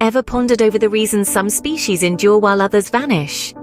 Ever pondered over the reasons some species endure while others vanish?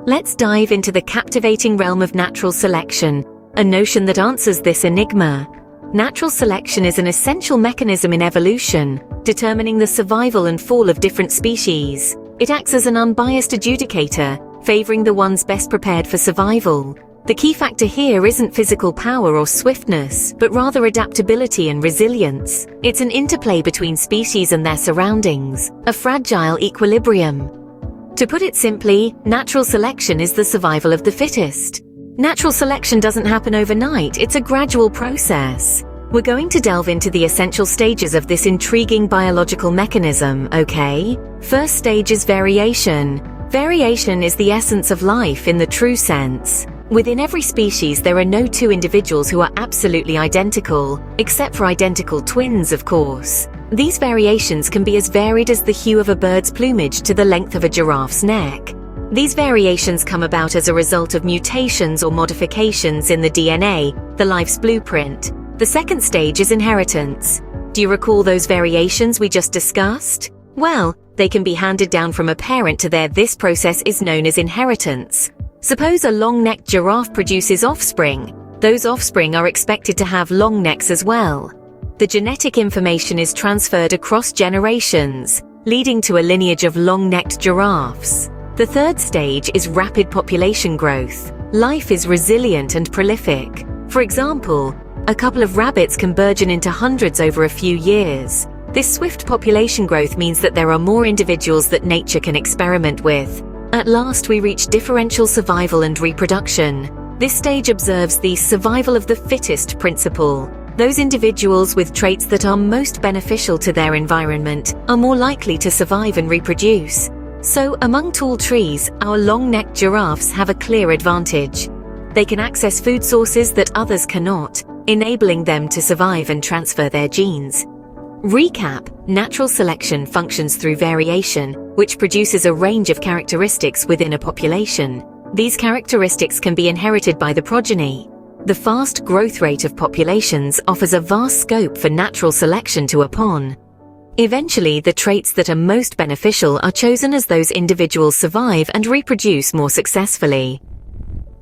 Let's dive into the captivating realm of natural selection, a notion that answers this enigma. Natural selection is an essential mechanism in evolution, determining the survival and fall of different species. It acts as an unbiased adjudicator, favoring the ones best prepared for survival. The key factor here isn't physical power or swiftness, but rather adaptability and resilience. It's an interplay between species and their surroundings, a fragile equilibrium. To put it simply, natural selection is the survival of the fittest. Natural selection doesn't happen overnight, it's a gradual process. We're going to delve into the essential stages of this intriguing biological mechanism, okay? First stage is variation. Variation is the essence of life in the true sense. Within every species, there are no two individuals who are absolutely identical, except for identical twins, of course. These variations can be as varied as the hue of a bird's plumage to the length of a giraffe's neck. These variations come about as a result of mutations or modifications in the DNA, the life's blueprint. The second stage is inheritance. Do you recall those variations we just discussed? Well, they can be handed down from a parent to their. This process is known as inheritance. Suppose a long-necked giraffe produces offspring. Those offspring are expected to have long necks as well. The genetic information is transferred across generations, leading to a lineage of long-necked giraffes. The third stage is rapid population growth. Life is resilient and prolific. For example, a couple of rabbits can burgeon into hundreds over a few years. This swift population growth means that there are more individuals that nature can experiment with. At last, we reach differential survival and reproduction. This stage observes the survival of the fittest principle. Those individuals with traits that are most beneficial to their environment are more likely to survive and reproduce. So, among tall trees, our long-necked giraffes have a clear advantage. They can access food sources that others cannot, enabling them to survive and transfer their genes. Recap: natural selection functions through variation, which produces a range of characteristics within a population. These characteristics can be inherited by the progeny. The fast growth rate of populations offers a vast scope for natural selection to upon. Eventually, the traits that are most beneficial are chosen as those individuals survive and reproduce more successfully.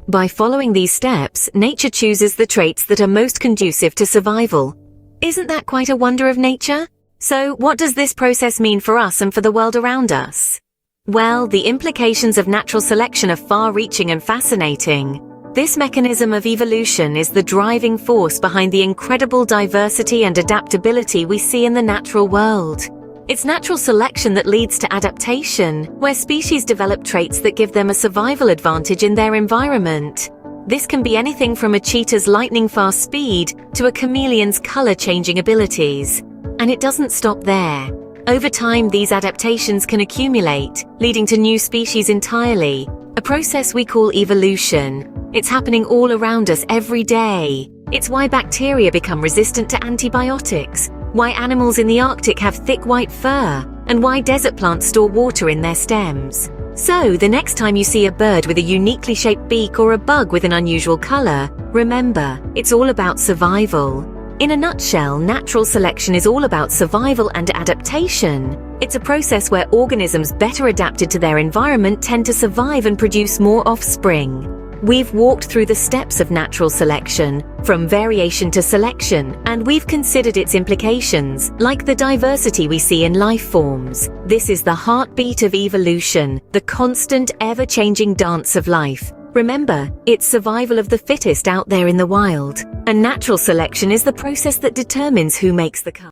By following these steps, nature chooses the traits that are most conducive to survival. Isn't that quite a wonder of nature? So, what does this process mean for us and for the world around us? Well, the implications of natural selection are far-reaching and fascinating. This mechanism of evolution is the driving force behind the incredible diversity and adaptability we see in the natural world. It's natural selection that leads to adaptation, where species develop traits that give them a survival advantage in their environment. This can be anything from a cheetah's lightning-fast speed to a chameleon's color-changing abilities. And it doesn't stop there. Over time, these adaptations can accumulate, leading to new species entirely, a process we call evolution. It's happening all around us every day. It's why bacteria become resistant to antibiotics, why animals in the Arctic have thick white fur, and why desert plants store water in their stems. So, the next time you see a bird with a uniquely shaped beak or a bug with an unusual color, remember, it's all about survival. In a nutshell, natural selection is all about survival and adaptation. It's a process where organisms better adapted to their environment tend to survive and produce more offspring. We've walked through the steps of natural selection, from variation to selection, and we've considered its implications, like the diversity we see in life forms. This is the heartbeat of evolution, the constant, ever-changing dance of life. Remember, it's survival of the fittest out there in the wild. And natural selection is the process that determines who makes the cut.